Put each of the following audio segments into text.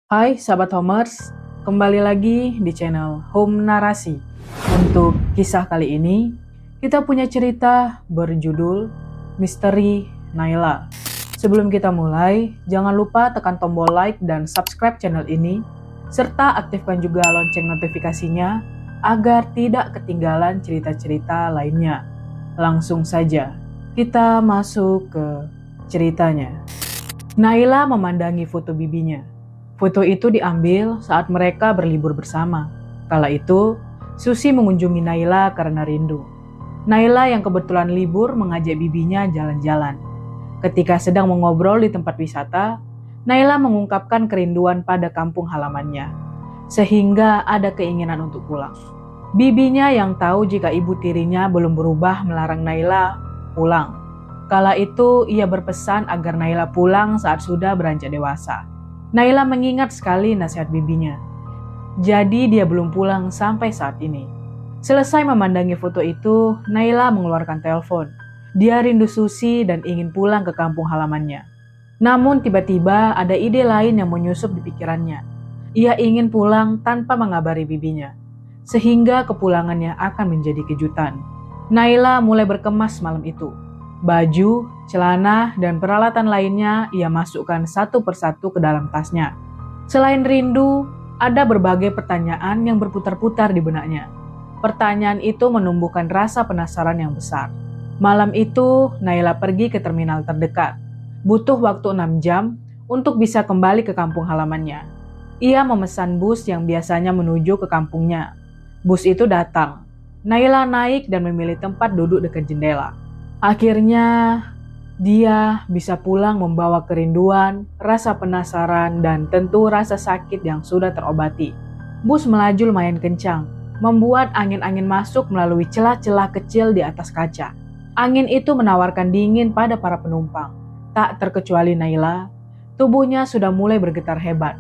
Hai sahabat Homers, kembali lagi di channel Home Narasi. Untuk kisah kali ini, kita punya cerita berjudul Misteri Naila. Sebelum kita mulai, jangan lupa tekan tombol like dan subscribe channel ini, serta aktifkan juga lonceng notifikasinya agar tidak ketinggalan cerita-cerita lainnya. Langsung saja, kita masuk ke ceritanya. Naila memandangi foto bibinya. Foto itu diambil saat mereka berlibur bersama. Kala itu, Susi mengunjungi Naila karena rindu. Naila yang kebetulan libur mengajak bibinya jalan-jalan. Ketika sedang mengobrol di tempat wisata, Naila mengungkapkan kerinduan pada kampung halamannya, sehingga ada keinginan untuk pulang. Bibinya yang tahu jika ibu tirinya belum berubah melarang Naila pulang. Kala itu ia berpesan agar Naila pulang saat sudah beranjak dewasa. Naila mengingat sekali nasihat bibinya. Jadi dia belum pulang sampai saat ini. Selesai memandangi foto itu, Naila mengeluarkan telepon. Dia rindu Susi dan ingin pulang ke kampung halamannya. Namun tiba-tiba ada ide lain yang menyusup di pikirannya. Ia ingin pulang tanpa mengabari bibinya, sehingga kepulangannya akan menjadi kejutan. Naila mulai berkemas malam itu. Baju, celana, dan peralatan lainnya ia masukkan satu persatu ke dalam tasnya. Selain rindu, ada berbagai pertanyaan yang berputar-putar di benaknya. Pertanyaan itu menumbuhkan rasa penasaran yang besar. Malam itu, Naila pergi ke terminal terdekat. Butuh waktu 6 jam untuk bisa kembali ke kampung halamannya. Ia memesan bus yang biasanya menuju ke kampungnya. Bus itu datang. Naila naik dan memilih tempat duduk dekat jendela. Akhirnya, dia bisa pulang membawa kerinduan, rasa penasaran, dan tentu rasa sakit yang sudah terobati. Bus melaju lumayan kencang, membuat angin-angin masuk melalui celah-celah kecil di atas kaca. Angin itu menawarkan dingin pada para penumpang. Tak terkecuali Naila, tubuhnya sudah mulai bergetar hebat.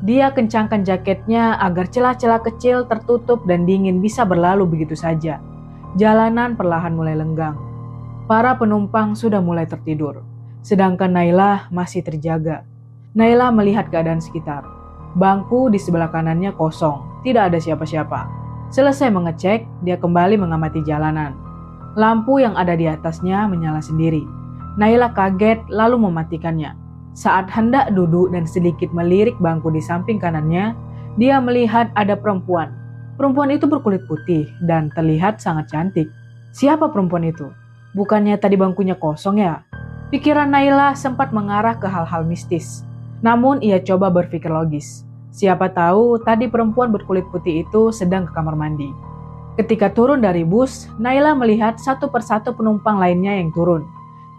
Dia kencangkan jaketnya agar celah-celah kecil tertutup dan dingin bisa berlalu begitu saja. Jalanan perlahan mulai lenggang. Para penumpang sudah mulai tertidur, sedangkan Naila masih terjaga. Naila melihat keadaan sekitar. Bangku di sebelah kanannya kosong, tidak ada siapa-siapa. Selesai mengecek, dia kembali mengamati jalanan. Lampu yang ada di atasnya menyala sendiri. Naila kaget lalu mematikannya. Saat hendak duduk dan sedikit melirik bangku di samping kanannya, dia melihat ada perempuan. Perempuan itu berkulit putih dan terlihat sangat cantik. Siapa perempuan itu? Bukannya tadi bangkunya kosong ya? Pikiran Naila sempat mengarah ke hal-hal mistis. Namun ia coba berpikir logis. Siapa tahu tadi perempuan berkulit putih itu sedang ke kamar mandi. Ketika turun dari bus, Naila melihat satu persatu penumpang lainnya yang turun.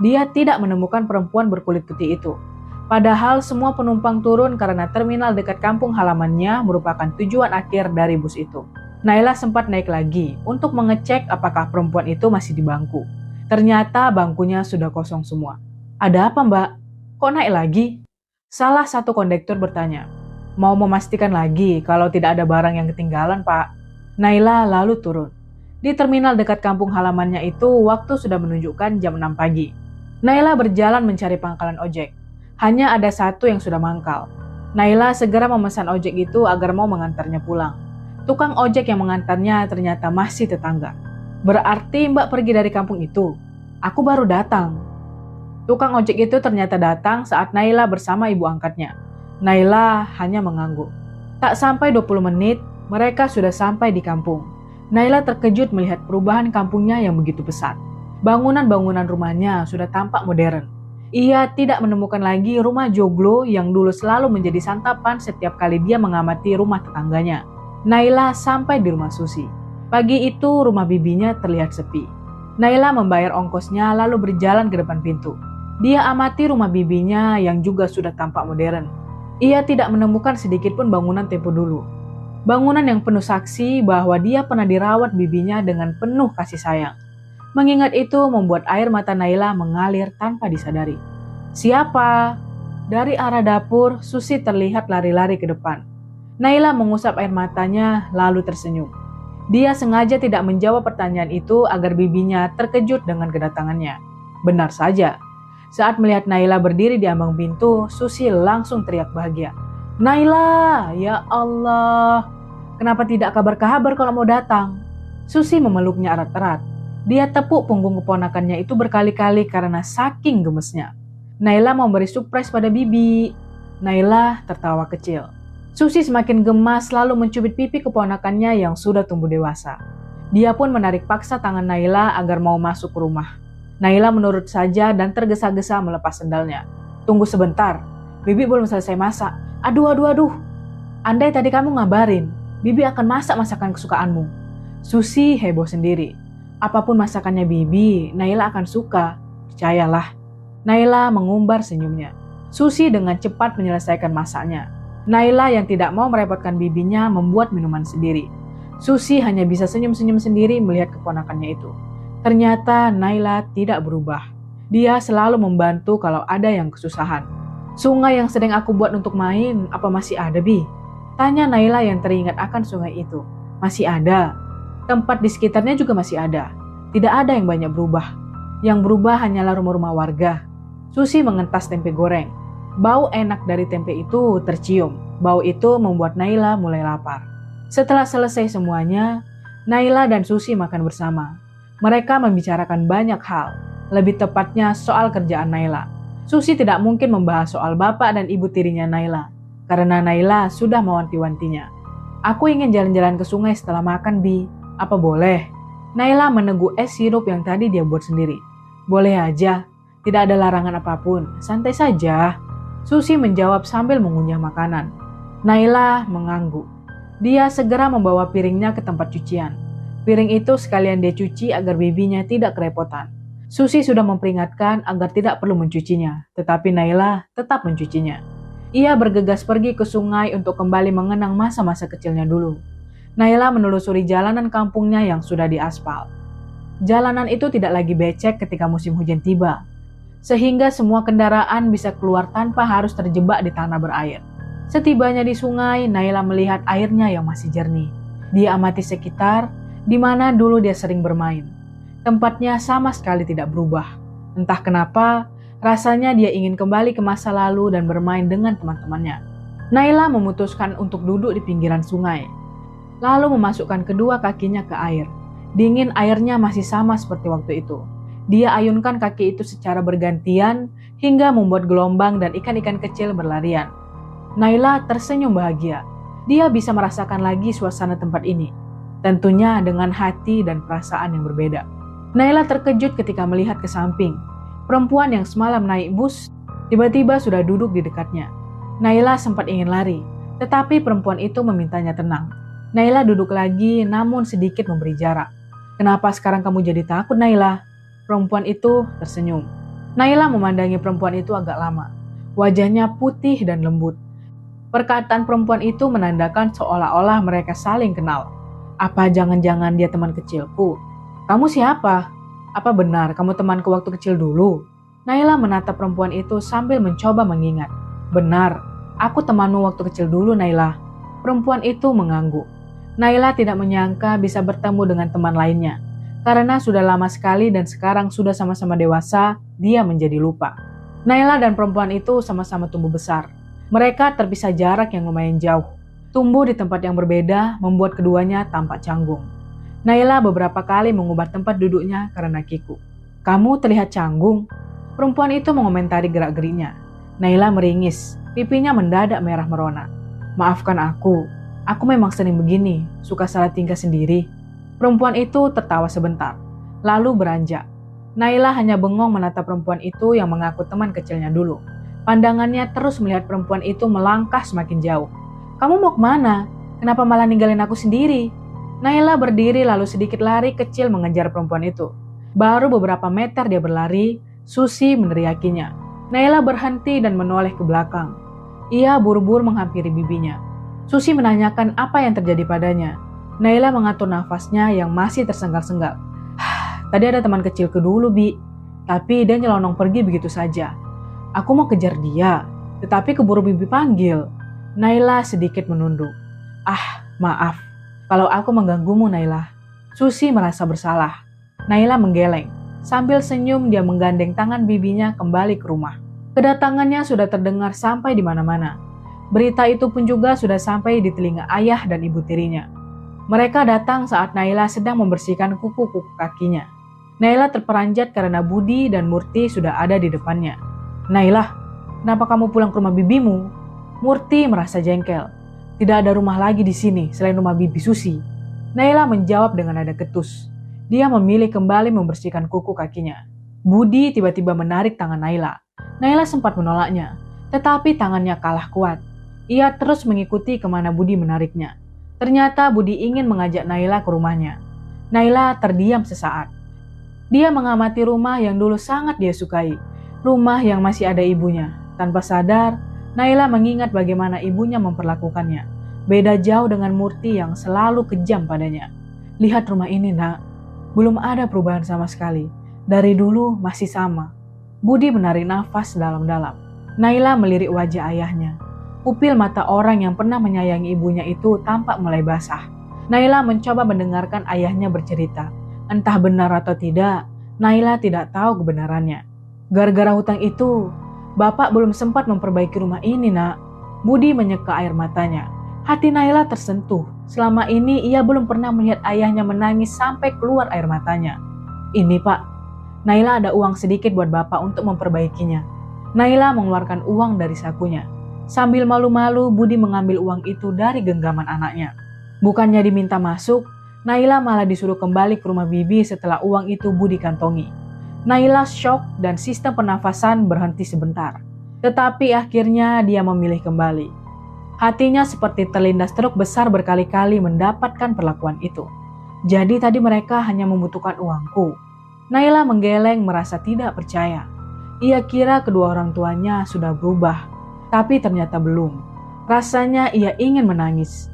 Dia tidak menemukan perempuan berkulit putih itu. Padahal semua penumpang turun karena terminal dekat kampung halamannya merupakan tujuan akhir dari bus itu. Naila sempat naik lagi untuk mengecek apakah perempuan itu masih di bangku. Ternyata bangkunya sudah kosong semua. Ada apa mbak? Kok naik lagi? Salah satu kondektur bertanya. Mau memastikan lagi kalau tidak ada barang yang ketinggalan pak. Naila lalu turun. Di terminal dekat kampung halamannya itu waktu sudah menunjukkan jam 6 pagi. Naila berjalan mencari pangkalan ojek. Hanya ada satu yang sudah mangkal. Naila segera memesan ojek itu agar mau mengantarnya pulang. Tukang ojek yang mengantarnya ternyata masih tetangga. Berarti mbak pergi dari kampung itu? Aku baru datang. Tukang ojek itu ternyata datang saat Naila bersama ibu angkatnya. Naila hanya mengangguk. Tak sampai 20 menit, mereka sudah sampai di kampung. Naila terkejut melihat perubahan kampungnya yang begitu pesat. Bangunan-bangunan rumahnya sudah tampak modern. Ia tidak menemukan lagi rumah joglo yang dulu selalu menjadi santapan setiap kali dia mengamati rumah tetangganya. Naila sampai di rumah Susi. Pagi itu rumah bibinya terlihat sepi. Naila membayar ongkosnya lalu berjalan ke depan pintu. Dia amati rumah bibinya yang juga sudah tampak modern. Ia tidak menemukan sedikit pun bangunan tempo dulu. Bangunan yang penuh saksi bahwa dia pernah dirawat bibinya dengan penuh kasih sayang. Mengingat itu membuat air mata Naila mengalir tanpa disadari. Siapa? Dari arah dapur, Susi terlihat lari-lari ke depan. Naila mengusap air matanya lalu tersenyum. Dia sengaja tidak menjawab pertanyaan itu agar bibinya terkejut dengan kedatangannya. Benar saja, saat melihat Naila berdiri di ambang pintu, Susi langsung teriak bahagia. Naila, ya Allah. Kenapa tidak kabar-kabar kalau mau datang? Susi memeluknya erat-erat. Dia tepuk punggung keponakannya itu berkali-kali karena saking gemesnya. Naila mau beri surprise pada Bibi. Naila tertawa kecil. Susi semakin gemas lalu mencubit pipi keponakannya yang sudah tumbuh dewasa. Dia pun menarik paksa tangan Naila agar mau masuk ke rumah. Naila menurut saja dan tergesa-gesa melepas sendalnya. Tunggu sebentar, Bibi belum selesai masak. Aduh. Andai tadi kamu ngabarin, Bibi akan masak masakan kesukaanmu. Susi heboh sendiri. Apapun masakannya Bibi, Naila akan suka. Percayalah. Naila mengumbar senyumnya. Susi dengan cepat menyelesaikan masaknya. Naila yang tidak mau merepotkan bibinya membuat minuman sendiri. Susi hanya bisa senyum-senyum sendiri melihat keponakannya itu. Ternyata Naila tidak berubah. Dia selalu membantu kalau ada yang kesusahan. Sungai yang sering aku buat untuk main, apa masih ada, Bi? Tanya Naila yang teringat akan sungai itu. Masih ada. Tempat di sekitarnya juga masih ada. Tidak ada yang banyak berubah. Yang berubah hanyalah rumah-rumah warga. Susi mengentas tempe goreng. Bau enak dari tempe itu tercium. Bau itu membuat Naila mulai lapar. Setelah selesai semuanya, Naila dan Susi makan bersama. Mereka membicarakan banyak hal. Lebih tepatnya soal kerjaan Naila. Susi tidak mungkin membahas soal bapak dan ibu tirinya Naila. Karena Naila sudah mewanti-wantinya. Aku ingin jalan-jalan ke sungai setelah makan, Bi. Apa boleh? Naila meneguk es sirup yang tadi dia buat sendiri. Boleh aja, tidak ada larangan apapun, santai saja. Susi menjawab sambil mengunyah makanan. Naila mengangguk. Dia segera membawa piringnya ke tempat cucian. Piring itu sekalian dia cuci agar bibinya tidak kerepotan. Susi sudah memperingatkan agar tidak perlu mencucinya, tetapi Naila tetap mencucinya. Ia bergegas pergi ke sungai untuk kembali mengenang masa-masa kecilnya dulu. Naila menelusuri jalanan kampungnya yang sudah diaspal. Jalanan itu tidak lagi becek ketika musim hujan tiba, sehingga semua kendaraan bisa keluar tanpa harus terjebak di tanah berair. Setibanya di sungai, Naila melihat airnya yang masih jernih. Dia amati sekitar, di mana dulu dia sering bermain. Tempatnya sama sekali tidak berubah. Entah kenapa, rasanya dia ingin kembali ke masa lalu dan bermain dengan teman-temannya. Naila memutuskan untuk duduk di pinggiran sungai, lalu memasukkan kedua kakinya ke air. Dingin airnya masih sama seperti waktu itu. Dia ayunkan kaki itu secara bergantian hingga membuat gelombang dan ikan-ikan kecil berlarian. Naila tersenyum bahagia. Dia bisa merasakan lagi suasana tempat ini. Tentunya dengan hati dan perasaan yang berbeda. Naila terkejut ketika melihat ke samping. Perempuan yang semalam naik bus tiba-tiba sudah duduk di dekatnya. Naila sempat ingin lari, tetapi perempuan itu memintanya tenang. Naila duduk lagi namun sedikit memberi jarak. Kenapa sekarang kamu jadi takut, Naila? Perempuan itu tersenyum. Naila memandangi perempuan itu agak lama. Wajahnya putih dan lembut. Perkataan perempuan itu menandakan seolah-olah mereka saling kenal. Apa jangan-jangan dia teman kecilku? Kamu siapa? Apa benar kamu temanku waktu kecil dulu? Naila menatap perempuan itu sambil mencoba mengingat. Benar, aku temanmu waktu kecil dulu, Naila. Perempuan itu mengangguk. Naila tidak menyangka bisa bertemu dengan teman lainnya. Karena sudah lama sekali dan sekarang sudah sama-sama dewasa, dia menjadi lupa. Naila dan perempuan itu sama-sama tumbuh besar. Mereka terpisah jarak yang lumayan jauh. Tumbuh di tempat yang berbeda membuat keduanya tampak canggung. Naila beberapa kali mengubah tempat duduknya karena kiku. Kamu terlihat canggung. Perempuan itu mengomentari gerak-geriknya. Naila meringis, pipinya mendadak merah merona. Maafkan aku memang sering begini, suka salah tingkah sendiri. Perempuan itu tertawa sebentar, lalu beranjak. Naila hanya bengong menatap perempuan itu yang mengaku teman kecilnya dulu. Pandangannya terus melihat perempuan itu melangkah semakin jauh. Kamu mau kemana? Kenapa malah ninggalin aku sendiri? Naila berdiri lalu sedikit lari kecil mengejar perempuan itu. Baru beberapa meter dia berlari, Susi meneriakinya. Naila berhenti dan menoleh ke belakang. Ia buru-buru menghampiri bibinya. Susi menanyakan apa yang terjadi padanya. Naila mengatur nafasnya yang masih tersengal-sengal. Tadi ada teman kecilku dulu, Bi. Tapi dia nyelonong pergi begitu saja. Aku mau kejar dia, tetapi keburu bibi panggil. Naila sedikit menunduk. Maaf. Kalau aku mengganggumu, Naila. Susi merasa bersalah. Naila menggeleng. Sambil senyum dia menggandeng tangan bibinya kembali ke rumah. Kedatangannya sudah terdengar sampai di mana-mana. Berita itu pun juga sudah sampai di telinga ayah dan ibu tirinya. Mereka datang saat Naila sedang membersihkan kuku-kuku kakinya. Naila terperanjat karena Budi dan Murti sudah ada di depannya. "Naila, kenapa kamu pulang ke rumah bibimu?" Murti merasa jengkel. "Tidak ada rumah lagi di sini selain rumah bibi Susi." Naila menjawab dengan nada ketus. Dia memilih kembali membersihkan kuku kakinya. Budi tiba-tiba menarik tangan Naila. Naila sempat menolaknya, tetapi tangannya kalah kuat. Ia terus mengikuti kemana Budi menariknya. Ternyata Budi ingin mengajak Naila ke rumahnya. Naila terdiam sesaat. Dia mengamati rumah yang dulu sangat dia sukai, rumah yang masih ada ibunya. Tanpa sadar, Naila mengingat bagaimana ibunya memperlakukannya. Beda jauh dengan Murti yang selalu kejam padanya. "Lihat rumah ini, Nak. Belum ada perubahan sama sekali. Dari dulu masih sama." Budi menarik nafas dalam-dalam. Naila melirik wajah ayahnya. Pupil mata orang yang pernah menyayangi ibunya itu tampak mulai basah. Naila mencoba mendengarkan ayahnya bercerita. Entah benar atau tidak, Naila tidak tahu kebenarannya. "Gara-gara hutang itu, Bapak belum sempat memperbaiki rumah ini, Nak." Budi menyeka air matanya. Hati Naila tersentuh. Selama ini ia belum pernah melihat ayahnya menangis sampai keluar air matanya. "Ini, Pak, Naila ada uang sedikit buat Bapak untuk memperbaikinya." Naila mengeluarkan uang dari sakunya. Sambil malu-malu, Budi mengambil uang itu dari genggaman anaknya. Bukannya diminta masuk, Naila malah disuruh kembali ke rumah bibi setelah uang itu Budi kantongi. Naila syok dan sistem pernafasan berhenti sebentar. Tetapi akhirnya dia memilih kembali. Hatinya seperti terlindas truk besar berkali-kali mendapatkan perlakuan itu. "Jadi tadi mereka hanya membutuhkan uangku." Naila menggeleng merasa tidak percaya. Ia kira kedua orang tuanya sudah berubah. Tapi ternyata belum. Rasanya ia ingin menangis.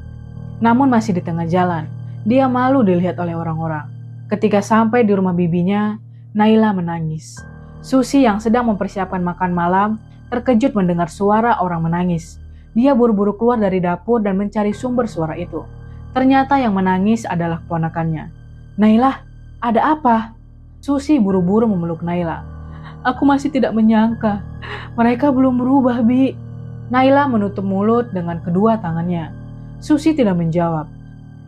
Namun masih di tengah jalan, dia malu dilihat oleh orang-orang. Ketika sampai di rumah bibinya, Naila menangis. Susi yang sedang mempersiapkan makan malam terkejut mendengar suara orang menangis. Dia buru-buru keluar dari dapur dan mencari sumber suara itu. Ternyata yang menangis adalah keponakannya. "Naila, ada apa?" Susi buru-buru memeluk Naila. "Aku masih tidak menyangka. Mereka belum berubah, Bi." Naila menutup mulut dengan kedua tangannya. Susi tidak menjawab.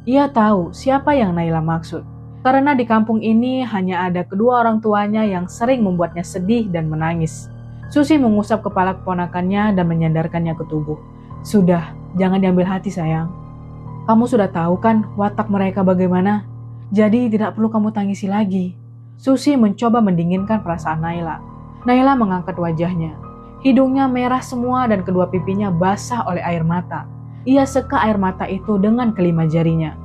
Ia tahu siapa yang Naila maksud. Karena di kampung ini hanya ada kedua orang tuanya yang sering membuatnya sedih dan menangis. Susi mengusap kepala keponakannya dan menyandarkannya ke tubuh. "Sudah, jangan diambil hati, sayang. Kamu sudah tahu kan watak mereka bagaimana? Jadi tidak perlu kamu tangisi lagi." Susi mencoba mendinginkan perasaan Naila. Naila mengangkat wajahnya. Hidungnya merah semua dan kedua pipinya basah oleh air mata. Ia seka air mata itu dengan kelima jarinya.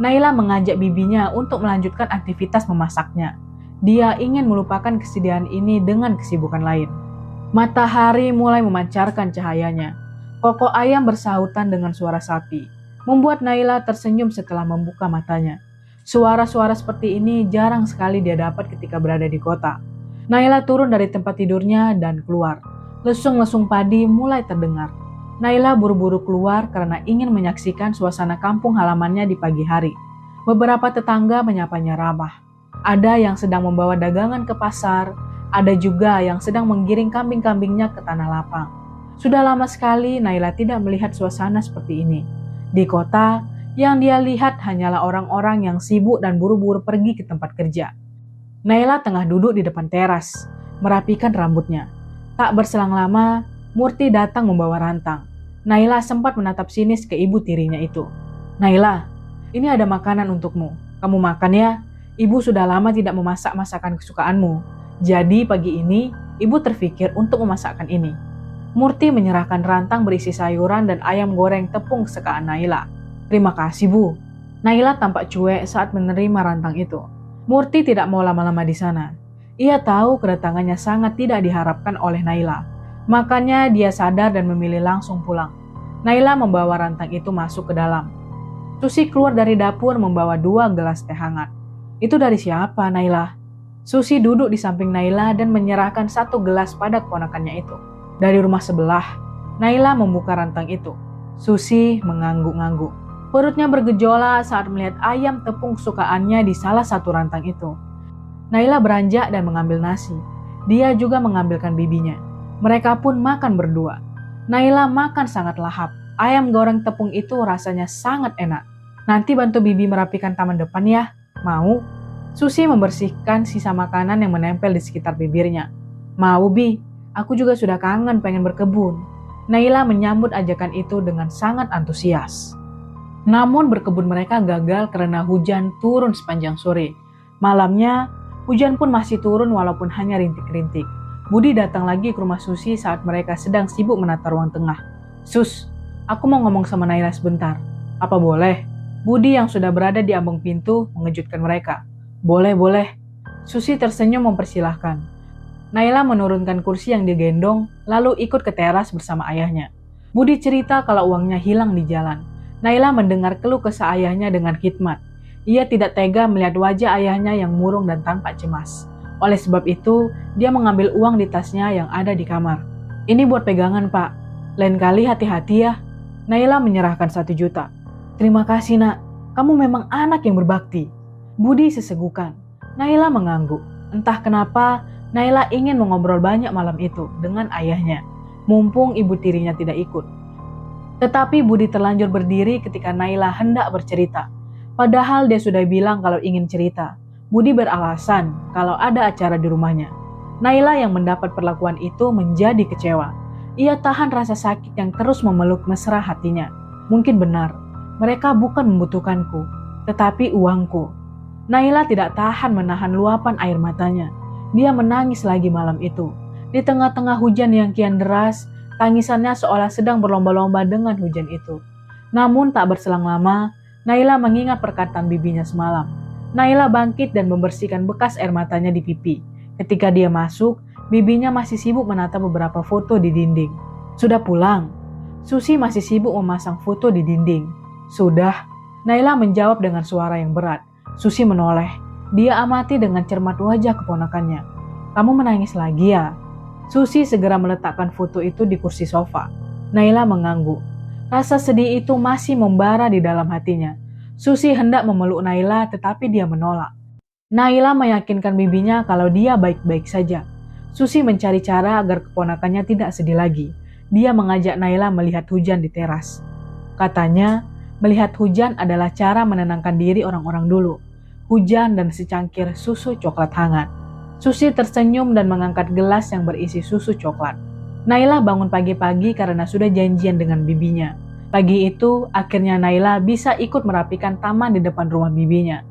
Naila mengajak bibinya untuk melanjutkan aktivitas memasaknya. Dia ingin melupakan kesedihan ini dengan kesibukan lain. Matahari mulai memancarkan cahayanya. Kokok ayam bersahutan dengan suara sapi, membuat Naila tersenyum setelah membuka matanya. Suara-suara seperti ini jarang sekali dia dapat ketika berada di kota. Naila turun dari tempat tidurnya dan keluar. Lesung-lesung padi mulai terdengar. Naila buru-buru keluar karena ingin menyaksikan suasana kampung halamannya di pagi hari. Beberapa tetangga menyapanya ramah. Ada yang sedang membawa dagangan ke pasar, ada juga yang sedang menggiring kambing-kambingnya ke tanah lapang. Sudah lama sekali Naila tidak melihat suasana seperti ini. Di kota, yang dia lihat hanyalah orang-orang yang sibuk dan buru-buru pergi ke tempat kerja. Naila tengah duduk di depan teras, merapikan rambutnya. Tak berselang lama, Murti datang membawa rantang. Naila sempat menatap sinis ke ibu tirinya itu. "Naila, ini ada makanan untukmu. Kamu makan ya. Ibu sudah lama tidak memasak masakan kesukaanmu. Jadi pagi ini, ibu terfikir untuk memasakkan ini." Murti menyerahkan rantang berisi sayuran dan ayam goreng tepung kesukaan Naila. "Terima kasih, Bu." Naila tampak cuek saat menerima rantang itu. Murti tidak mau lama-lama di sana. Ia tahu kedatangannya sangat tidak diharapkan oleh Naila. Makanya dia sadar dan memilih langsung pulang. Naila membawa rantang itu masuk ke dalam. Susi keluar dari dapur membawa 2 gelas teh hangat. "Itu dari siapa, Naila?" Susi duduk di samping Naila dan menyerahkan 1 gelas pada keponakannya itu. "Dari rumah sebelah." Naila membuka rantang itu. Susi mengangguk-angguk. Perutnya bergejolak saat melihat ayam tepung kesukaannya di salah satu rantang itu. Naila beranjak dan mengambil nasi. Dia juga mengambilkan bibinya. Mereka pun makan berdua. Naila makan sangat lahap. Ayam goreng tepung itu rasanya sangat enak. Nanti bantu Bibi merapikan taman depan ya. Mau? Susi membersihkan sisa makanan yang menempel di sekitar bibirnya. Mau Bi, aku juga sudah kangen pengen berkebun. Naila menyambut ajakan itu dengan sangat antusias. Namun berkebun mereka gagal karena hujan turun sepanjang sore. Malamnya, hujan pun masih turun walaupun hanya rintik-rintik. Budi datang lagi ke rumah Susi saat mereka sedang sibuk menata ruang tengah. Sus, aku mau ngomong sama Naila sebentar. Apa boleh? Budi yang sudah berada di ambang pintu mengejutkan mereka. Boleh. Susi tersenyum mempersilahkan. Naila menurunkan kursi yang digendong, lalu ikut ke teras bersama ayahnya. Budi cerita kalau uangnya hilang di jalan. Naila mendengar keluh kesah ayahnya dengan khidmat. Ia tidak tega melihat wajah ayahnya yang murung dan tampak cemas. Oleh sebab itu, dia mengambil uang di tasnya yang ada di kamar. Ini buat pegangan, Pak. Lain kali hati-hati ya. Naila menyerahkan 1 juta. Terima kasih, Nak. Kamu memang anak yang berbakti. Budi sesegukan. Naila mengangguk. Entah kenapa, Naila ingin mengobrol banyak malam itu dengan ayahnya. Mumpung ibu tirinya tidak ikut. Tetapi Budi terlanjur berdiri ketika Naila hendak bercerita. Padahal dia sudah bilang kalau ingin cerita. Budi beralasan kalau ada acara di rumahnya. Naila yang mendapat perlakuan itu menjadi kecewa. Ia tahan rasa sakit yang terus memeluk mesra hatinya. Mungkin benar, mereka bukan membutuhkanku, tetapi uangku. Naila tidak tahan menahan luapan air matanya. Dia menangis lagi malam itu. Di tengah-tengah hujan yang kian deras, tangisannya seolah sedang berlomba-lomba dengan hujan itu. Namun tak berselang lama, Naila mengingat perkataan bibinya semalam. Naila bangkit dan membersihkan bekas air matanya di pipi. Ketika dia masuk, bibinya masih sibuk menata beberapa foto di dinding. Sudah pulang? Susi masih sibuk memasang foto di dinding. Sudah. Naila menjawab dengan suara yang berat. Susi menoleh. Dia amati dengan cermat wajah keponakannya. Kamu menangis lagi ya? Susi segera meletakkan foto itu di kursi sofa. Naila mengangguk. Rasa sedih itu masih membara di dalam hatinya. Susi hendak memeluk Naila tetapi dia menolak. Naila meyakinkan bibinya kalau dia baik-baik saja. Susi mencari cara agar keponakannya tidak sedih lagi. Dia mengajak Naila melihat hujan di teras. Katanya, melihat hujan adalah cara menenangkan diri orang-orang dulu. Hujan dan secangkir susu coklat hangat. Susi tersenyum dan mengangkat gelas yang berisi susu coklat. Naila bangun pagi-pagi karena sudah janjian dengan bibinya. Pagi itu, akhirnya Naila bisa ikut merapikan taman di depan rumah bibinya.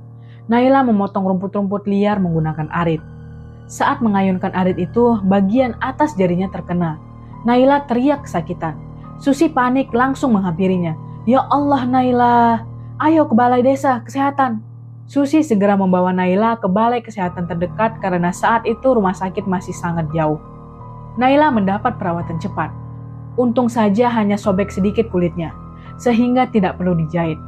Naila memotong rumput-rumput liar menggunakan arit. Saat mengayunkan arit itu, bagian atas jarinya terkena. Naila teriak kesakitan. Susi panik langsung menghampirinya. Ya Allah Naila, ayo ke balai desa kesehatan. Susi segera membawa Naila ke balai kesehatan terdekat karena saat itu rumah sakit masih sangat jauh. Naila mendapat perawatan cepat. Untung saja hanya sobek sedikit kulitnya, sehingga tidak perlu dijahit.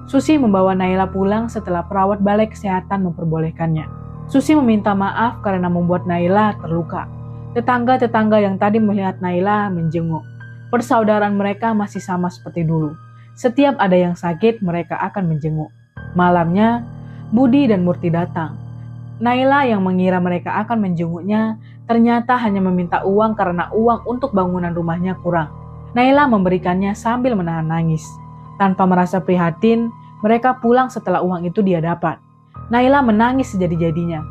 Susi membawa Naila pulang setelah perawat balai kesehatan memperbolehkannya. Susi meminta maaf karena membuat Naila terluka. Tetangga-tetangga yang tadi melihat Naila menjenguk. Persaudaraan mereka masih sama seperti dulu. Setiap ada yang sakit, mereka akan menjenguk. Malamnya, Budi dan Murti datang. Naila yang mengira mereka akan menjenguknya, ternyata hanya meminta uang karena uang untuk bangunan rumahnya kurang. Naila memberikannya sambil menahan nangis. Tanpa merasa prihatin, mereka pulang setelah uang itu dia dapat. Naila menangis sejadi-jadinya.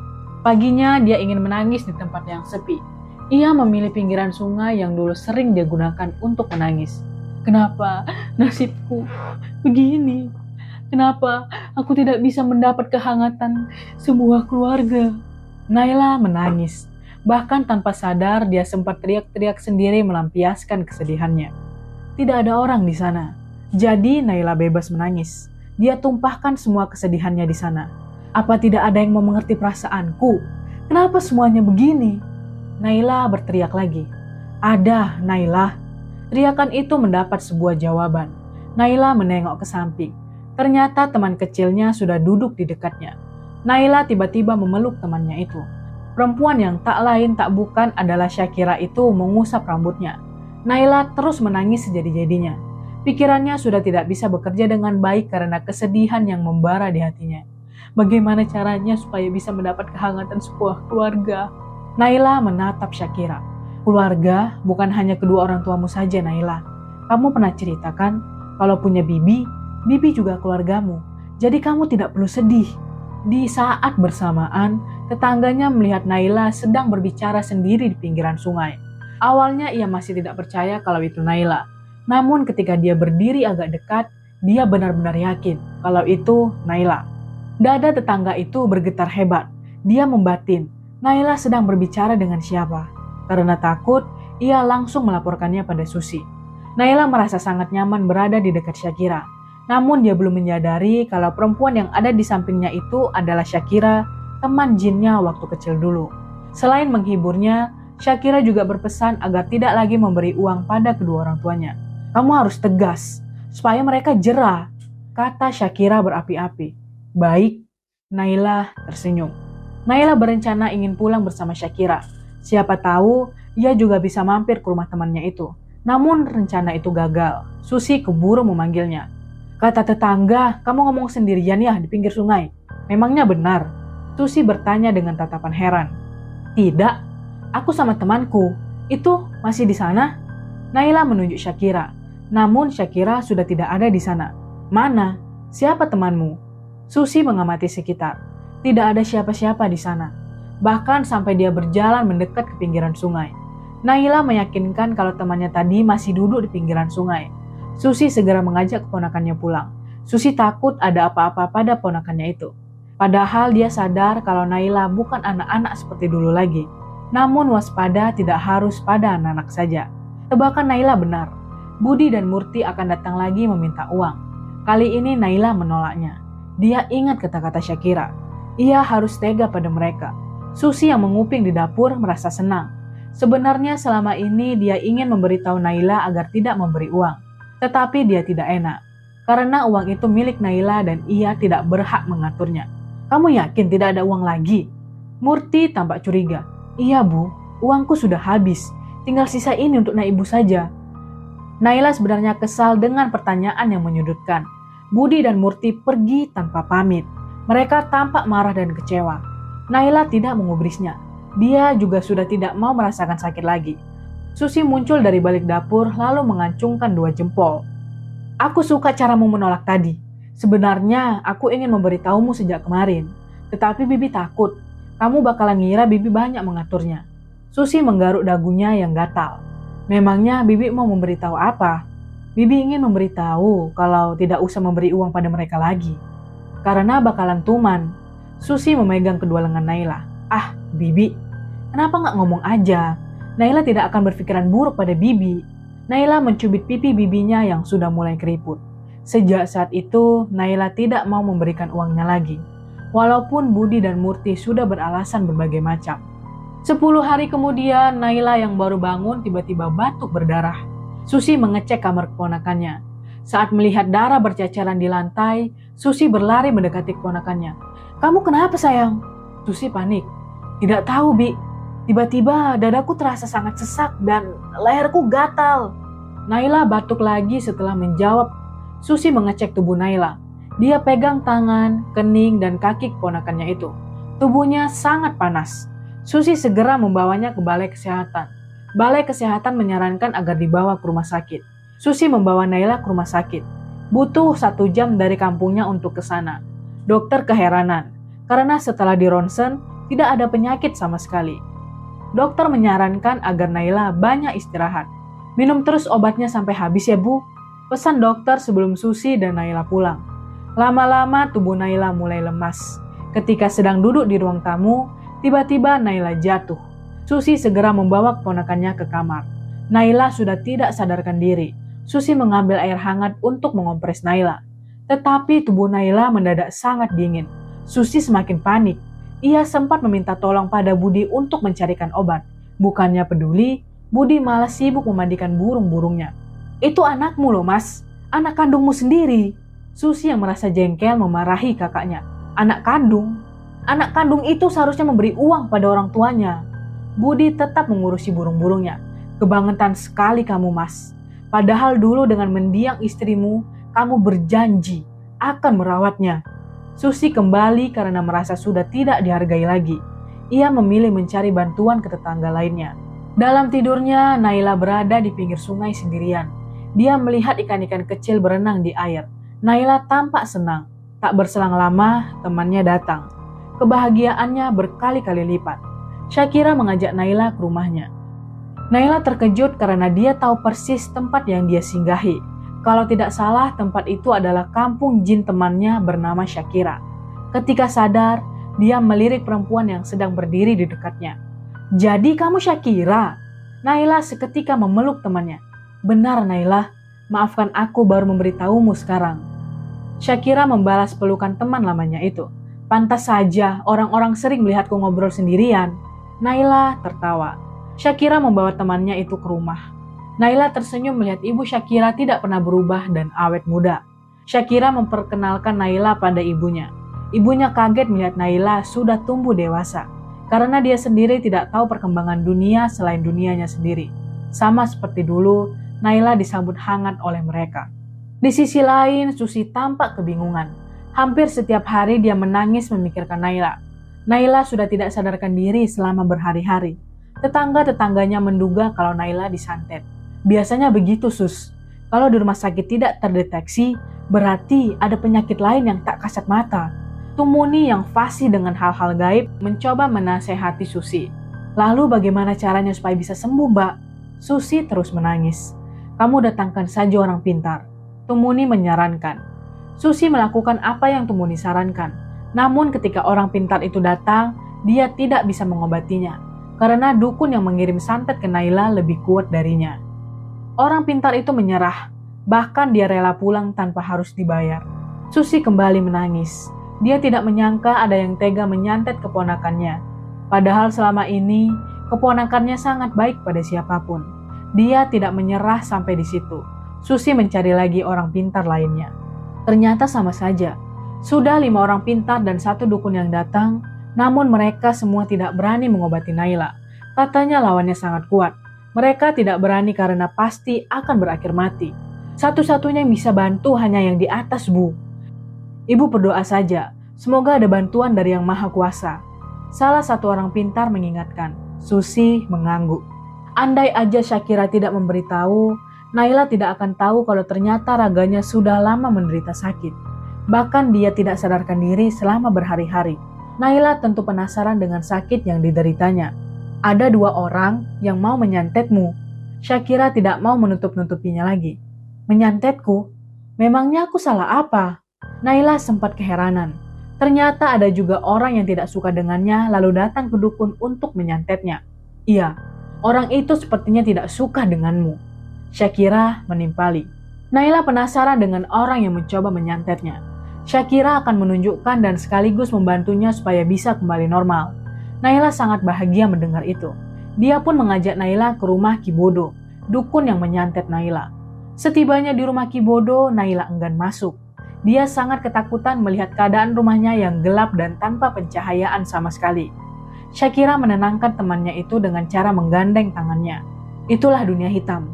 Paginya dia ingin menangis di tempat yang sepi. Ia memilih pinggiran sungai yang dulu sering dia gunakan untuk menangis. Kenapa nasibku begini? Kenapa aku tidak bisa mendapat kehangatan sebuah keluarga? Naila menangis. Bahkan tanpa sadar dia sempat teriak-teriak sendiri melampiaskan kesedihannya. Tidak ada orang di sana. Jadi Naila bebas menangis. Dia tumpahkan semua kesedihannya di sana. Apa tidak ada yang mau mengerti perasaanku? Kenapa semuanya begini? Naila berteriak lagi. Ada, Naila. Teriakan itu mendapat sebuah jawaban. Naila menengok ke samping. Ternyata teman kecilnya sudah duduk di dekatnya. Naila tiba-tiba memeluk temannya itu. Perempuan yang tak lain tak bukan adalah Syakira itu mengusap rambutnya. Naila terus menangis sejadi-jadinya. Pikirannya sudah tidak bisa bekerja dengan baik karena kesedihan yang membara di hatinya. Bagaimana caranya supaya bisa mendapat kehangatan sebuah keluarga? Naila menatap Syakira. Keluarga bukan hanya kedua orang tuamu saja, Naila. Kamu pernah ceritakan kalau punya bibi, bibi juga keluargamu. Jadi kamu tidak perlu sedih. Di saat bersamaan, tetangganya melihat Naila sedang berbicara sendiri di pinggiran sungai. Awalnya ia masih tidak percaya kalau itu Naila. Namun ketika dia berdiri agak dekat, dia benar-benar yakin kalau itu Naila. Dada tetangga itu bergetar hebat. Dia membatin, Naila sedang berbicara dengan siapa. Karena takut, ia langsung melaporkannya pada Susi. Naila merasa sangat nyaman berada di dekat Syakira. Namun dia belum menyadari kalau perempuan yang ada di sampingnya itu adalah Syakira, teman jinnya waktu kecil dulu. Selain menghiburnya, Syakira juga berpesan agar tidak lagi memberi uang pada kedua orang tuanya. Kamu harus tegas, supaya mereka jera, kata Syakira berapi-api. Baik, Naila tersenyum. Naila berencana ingin pulang bersama Syakira. Siapa tahu ia juga bisa mampir ke rumah temannya itu. Namun rencana itu gagal. Susi keburu memanggilnya. Kata tetangga, kamu ngomong sendirian ya di pinggir sungai. Memangnya benar? Susi bertanya dengan tatapan heran. Tidak, aku sama temanku. Itu masih di sana? Naila menunjuk Syakira. Namun Syakira sudah tidak ada di sana. Mana? Siapa temanmu? Susi mengamati sekitar. Tidak ada siapa-siapa di sana. Bahkan sampai dia berjalan mendekat ke pinggiran sungai. Naila meyakinkan kalau temannya tadi masih duduk di pinggiran sungai. Susi segera mengajak keponakannya pulang. Susi takut ada apa-apa pada ponakannya itu. Padahal dia sadar kalau Naila bukan anak-anak seperti dulu lagi. Namun waspada tidak harus pada anak-anak saja. Tebakan Naila benar. Budi dan Murti akan datang lagi meminta uang. Kali ini Naila menolaknya. Dia ingat kata-kata Syakira. Ia harus tega pada mereka. Susi yang menguping di dapur merasa senang. Sebenarnya selama ini dia ingin memberitahu Naila agar tidak memberi uang. Tetapi dia tidak enak. Karena uang itu milik Naila dan ia tidak berhak mengaturnya. Kamu yakin tidak ada uang lagi? Murti tampak curiga. Iya bu, uangku sudah habis. Tinggal sisa ini untuk Naibu saja. Naila sebenarnya kesal dengan pertanyaan yang menyudutkan. Budi dan Murti pergi tanpa pamit. Mereka tampak marah dan kecewa. Naila tidak mengubrisnya. Dia juga sudah tidak mau merasakan sakit lagi. Susi muncul dari balik dapur lalu mengacungkan 2 jempol. Aku suka caramu menolak tadi. Sebenarnya aku ingin memberitahumu sejak kemarin. Tetapi Bibi takut. Kamu bakalan ngira Bibi banyak mengaturnya. Susi menggaruk dagunya yang gatal. Memangnya Bibi mau memberitahu apa? Bibi ingin memberitahu kalau tidak usah memberi uang pada mereka lagi. Karena bakalan tuman. Susi memegang kedua lengan Naila. Ah, Bibi, kenapa nggak ngomong aja? Naila tidak akan berpikiran buruk pada Bibi. Naila mencubit pipi bibinya yang sudah mulai keriput. Sejak saat itu, Naila tidak mau memberikan uangnya lagi. Walaupun Budi dan Murti sudah beralasan berbagai macam. 10 hari kemudian, Naila yang baru bangun tiba-tiba batuk berdarah. Susi mengecek kamar keponakannya. Saat melihat darah berceceran di lantai, Susi berlari mendekati keponakannya. Kamu kenapa sayang? Susi panik. Tidak tahu Bi. Tiba-tiba dadaku terasa sangat sesak dan leherku gatal. Naila batuk lagi setelah menjawab. Susi mengecek tubuh Naila. Dia pegang tangan, kening, dan kaki keponakannya itu. Tubuhnya sangat panas. Susi segera membawanya ke balai kesehatan. Balai kesehatan menyarankan agar dibawa ke rumah sakit. Susi membawa Naila ke rumah sakit. Butuh 1 jam dari kampungnya untuk ke sana. Dokter keheranan, karena setelah di ronsen tidak ada penyakit sama sekali. Dokter menyarankan agar Naila banyak istirahat. Minum terus obatnya sampai habis ya bu, pesan dokter sebelum Susi dan Naila pulang. Lama-lama tubuh Naila mulai lemas. Ketika sedang duduk di ruang tamu, tiba-tiba Naila jatuh. Susi segera membawa keponakannya ke kamar. Naila sudah tidak sadarkan diri. Susi mengambil air hangat untuk mengompres Naila. Tetapi tubuh Naila mendadak sangat dingin. Susi semakin panik. Ia sempat meminta tolong pada Budi untuk mencarikan obat. Bukannya peduli, Budi malah sibuk memandikan burung-burungnya. Itu anakmu loh mas, anak kandungmu sendiri. Susi yang merasa jengkel memarahi kakaknya. Anak kandung? Anak kandung itu seharusnya memberi uang pada orang tuanya. Budi tetap mengurusi burung-burungnya. Kebangetan sekali kamu mas. Padahal dulu dengan mendiang istrimu, kamu berjanji akan merawatnya. Susi kembali karena merasa sudah tidak dihargai lagi. Ia memilih mencari bantuan ke tetangga lainnya. Dalam tidurnya, Naila berada di pinggir sungai sendirian. Dia melihat ikan-ikan kecil berenang di air. Naila tampak senang. Tak berselang lama, temannya datang. Kebahagiaannya berkali-kali lipat. Syakira mengajak Naila ke rumahnya. Naila terkejut karena dia tahu persis tempat yang dia singgahi. Kalau tidak salah, tempat itu adalah kampung jin temannya bernama Syakira. Ketika sadar, dia melirik perempuan yang sedang berdiri di dekatnya. "Jadi kamu Syakira?" Naila seketika memeluk temannya. "Benar Naila, maafkan aku baru memberitahumu sekarang." Syakira membalas pelukan teman lamanya itu. "Pantas saja orang-orang sering melihatku ngobrol sendirian." Naila tertawa. Syakira membawa temannya itu ke rumah. Naila tersenyum melihat ibu Syakira tidak pernah berubah dan awet muda. Syakira memperkenalkan Naila pada ibunya. Ibunya kaget melihat Naila sudah tumbuh dewasa, karena dia sendiri tidak tahu perkembangan dunia selain dunianya sendiri. Sama seperti dulu, Naila disambut hangat oleh mereka. Di sisi lain, Susi tampak kebingungan. Hampir setiap hari dia menangis memikirkan Naila. Naila sudah tidak sadarkan diri selama berhari-hari. Tetangga-tetangganya menduga kalau Naila disantet. Biasanya begitu, Sus. Kalau di rumah sakit tidak terdeteksi, berarti ada penyakit lain yang tak kasat mata. Tumuni yang fasih dengan hal-hal gaib mencoba menasehati Susi. "Lalu bagaimana caranya supaya bisa sembuh, Mbak?" Susi terus menangis. "Kamu datangkan saja orang pintar," Tumuni menyarankan. Susi melakukan apa yang Tumuni sarankan. Namun ketika orang pintar itu datang, dia tidak bisa mengobatinya. Karena dukun yang mengirim santet ke Naila lebih kuat darinya. Orang pintar itu menyerah, bahkan dia rela pulang tanpa harus dibayar. Susi kembali menangis. Dia tidak menyangka ada yang tega menyantet keponakannya. Padahal selama ini, keponakannya sangat baik pada siapapun. Dia tidak menyerah sampai di situ. Susi mencari lagi orang pintar lainnya. Ternyata sama saja. Sudah 5 orang pintar dan 1 dukun yang datang, namun mereka semua tidak berani mengobati Naila. Katanya lawannya sangat kuat. Mereka tidak berani karena pasti akan berakhir mati. Satu-satunya yang bisa bantu hanya yang di atas, Bu. Ibu berdoa saja, semoga ada bantuan dari Yang Maha Kuasa. Salah satu orang pintar mengingatkan. Susi mengangguk. Andai aja Syakira tidak memberitahu, Naila tidak akan tahu kalau ternyata raganya sudah lama menderita sakit. Bahkan dia tidak sadarkan diri selama berhari-hari. Naila tentu penasaran dengan sakit yang dideritanya. "Ada 2 orang yang mau menyantetmu." Syakira tidak mau menutup-nutupinya lagi. "Menyantetku? Memangnya aku salah apa?" Naila sempat keheranan. Ternyata ada juga orang yang tidak suka dengannya lalu datang ke dukun untuk menyantetnya. "Iya, orang itu sepertinya tidak suka denganmu." Syakira menimpali. Naila penasaran dengan orang yang mencoba menyantetnya. Syakira akan menunjukkan dan sekaligus membantunya supaya bisa kembali normal. Naila sangat bahagia mendengar itu. Dia pun mengajak Naila ke rumah Kibodo, dukun yang menyantet Naila. Setibanya di rumah Kibodo, Naila enggan masuk. Dia sangat ketakutan melihat keadaan rumahnya yang gelap dan tanpa pencahayaan sama sekali. Syakira menenangkan temannya itu dengan cara menggandeng tangannya. Itulah dunia hitam.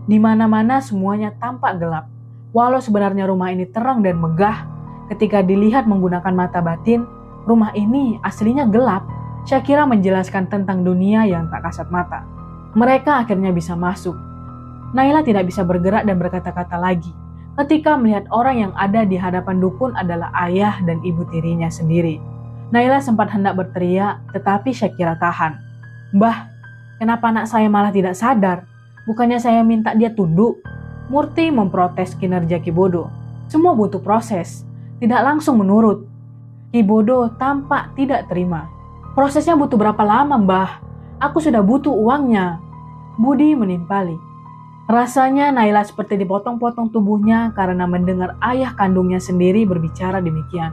Di mana-mana semuanya tampak gelap. Walau sebenarnya rumah ini terang dan megah, ketika dilihat menggunakan mata batin, rumah ini aslinya gelap. Syakira menjelaskan tentang dunia yang tak kasat mata. Mereka akhirnya bisa masuk. Naila tidak bisa bergerak dan berkata-kata lagi. Ketika melihat orang yang ada di hadapan dukun adalah ayah dan ibu tirinya sendiri. Naila sempat hendak berteriak, tetapi Syakira tahan. "Mbah, kenapa anak saya malah tidak sadar? Bukannya saya minta dia tunduk?" Murti memprotes kinerja Kibodo. "Semua butuh proses, tidak langsung menurut." Kibodo tampak tidak terima. "Prosesnya butuh berapa lama, Mbah? Aku sudah butuh uangnya." Budi menimpali. Rasanya Naila seperti dipotong-potong tubuhnya karena mendengar ayah kandungnya sendiri berbicara demikian.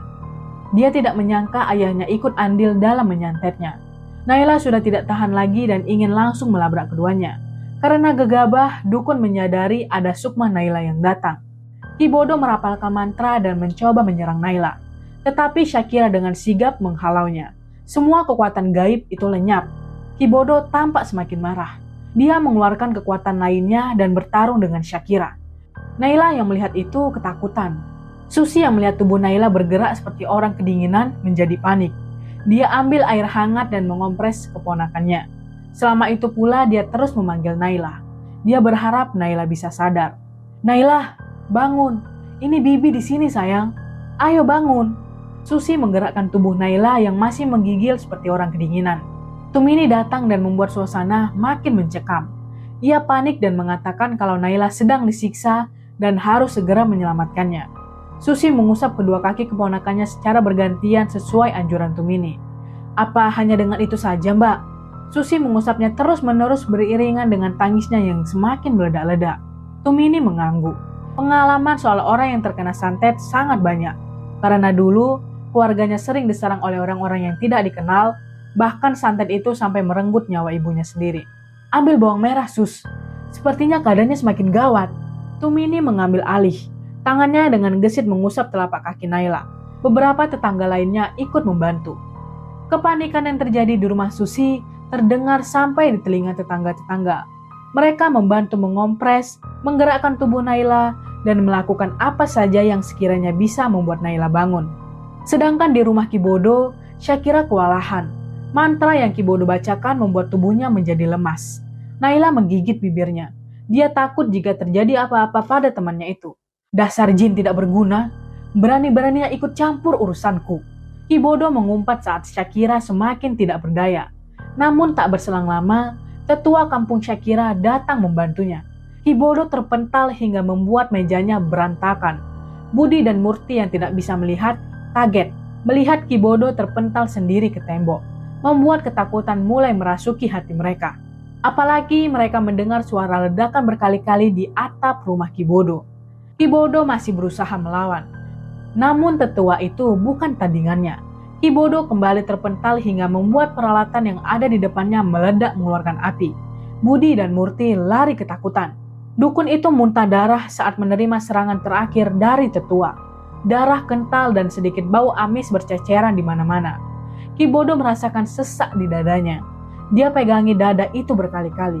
Dia tidak menyangka ayahnya ikut andil dalam menyantetnya. Naila sudah tidak tahan lagi dan ingin langsung melabrak keduanya. Karena gegabah, dukun menyadari ada sukma Naila yang datang. Kibodo merapalkan mantra dan mencoba menyerang Naila. Tetapi Syakira dengan sigap menghalaunya. Semua kekuatan gaib itu lenyap. Kibodo tampak semakin marah. Dia mengeluarkan kekuatan lainnya dan bertarung dengan Syakira. Naila yang melihat itu ketakutan. Susi yang melihat tubuh Naila bergerak seperti orang kedinginan menjadi panik. Dia ambil air hangat dan mengompres keponakannya. Selama itu pula dia terus memanggil Naila. Dia berharap Naila bisa sadar. "Naila, bangun. Ini Bibi di sini sayang. Ayo bangun." Susi menggerakkan tubuh Naila yang masih menggigil seperti orang kedinginan. Tumini datang dan membuat suasana makin mencekam. Ia panik dan mengatakan kalau Naila sedang disiksa dan harus segera menyelamatkannya. Susi mengusap kedua kaki keponakannya secara bergantian sesuai anjuran Tumini. "Apa hanya dengan itu saja, Mbak?" Susi mengusapnya terus-menerus beriringan dengan tangisnya yang semakin meledak-ledak. Tumini mengangguk. Pengalaman soal orang yang terkena santet sangat banyak. Karena dulu, keluarganya sering diserang oleh orang-orang yang tidak dikenal, bahkan santet itu sampai merenggut nyawa ibunya sendiri. "Ambil bawang merah, Sus. Sepertinya keadaannya semakin gawat." Tumini mengambil alih. Tangannya dengan gesit mengusap telapak kaki Naila. Beberapa tetangga lainnya ikut membantu. Kepanikan yang terjadi di rumah Susi terdengar sampai di telinga tetangga-tetangga. Mereka membantu mengompres, menggerakkan tubuh Naila, dan melakukan apa saja yang sekiranya bisa membuat Naila bangun. Sedangkan di rumah Kibodo, Shakira kewalahan. Mantra yang Kibodo bacakan membuat tubuhnya menjadi lemas. Naila menggigit bibirnya. Dia takut jika terjadi apa-apa pada temannya itu. "Dasar jin tidak berguna, berani-beraninya ikut campur urusanku." Kibodo mengumpat saat Shakira semakin tidak berdaya. Namun tak berselang lama, tetua kampung Shakira datang membantunya. Kibodo terpental hingga membuat mejanya berantakan. Budi dan Murti yang tidak bisa melihat, kaget melihat Kibodo terpental sendiri ke tembok. Membuat ketakutan mulai merasuki hati mereka. Apalagi mereka mendengar suara ledakan berkali-kali di atap rumah Kibodo. Kibodo masih berusaha melawan. Namun tetua itu bukan tandingannya. Kibodo kembali terpental hingga membuat peralatan yang ada di depannya meledak mengeluarkan api. Budi dan Murti lari ketakutan. Dukun itu muntah darah saat menerima serangan terakhir dari tetua. Darah kental dan sedikit bau amis berceceran di mana-mana. Kibodo merasakan sesak di dadanya. Dia pegangi dada itu berkali-kali.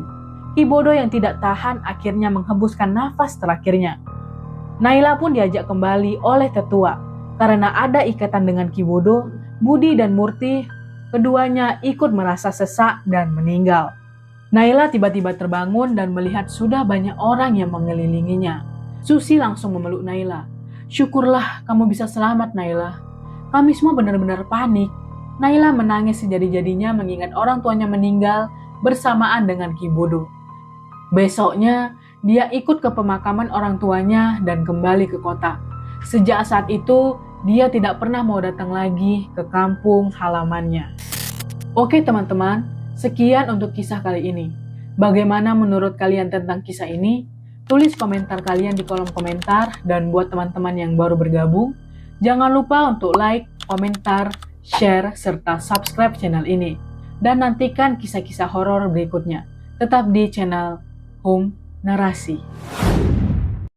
Kibodo yang tidak tahan akhirnya menghembuskan nafas terakhirnya. Naila pun diajak kembali oleh tetua. Karena ada ikatan dengan Kibodo, Budi dan Murti, keduanya ikut merasa sesak dan meninggal. Naila tiba-tiba terbangun dan melihat sudah banyak orang yang mengelilinginya. Susi langsung memeluk Naila. "Syukurlah kamu bisa selamat, Naila. Kami semua benar-benar panik." Naila menangis sejadi-jadinya mengingat orang tuanya meninggal bersamaan dengan Kibodo. Besoknya, dia ikut ke pemakaman orang tuanya dan kembali ke kota. Sejak saat itu, dia tidak pernah mau datang lagi ke kampung halamannya. Oke teman-teman, sekian untuk kisah kali ini. Bagaimana menurut kalian tentang kisah ini? Tulis komentar kalian di kolom komentar, dan buat teman-teman yang baru bergabung, jangan lupa untuk like, komentar, share, serta subscribe channel ini. Dan nantikan kisah-kisah horor berikutnya. Tetap di channel Home Narasi.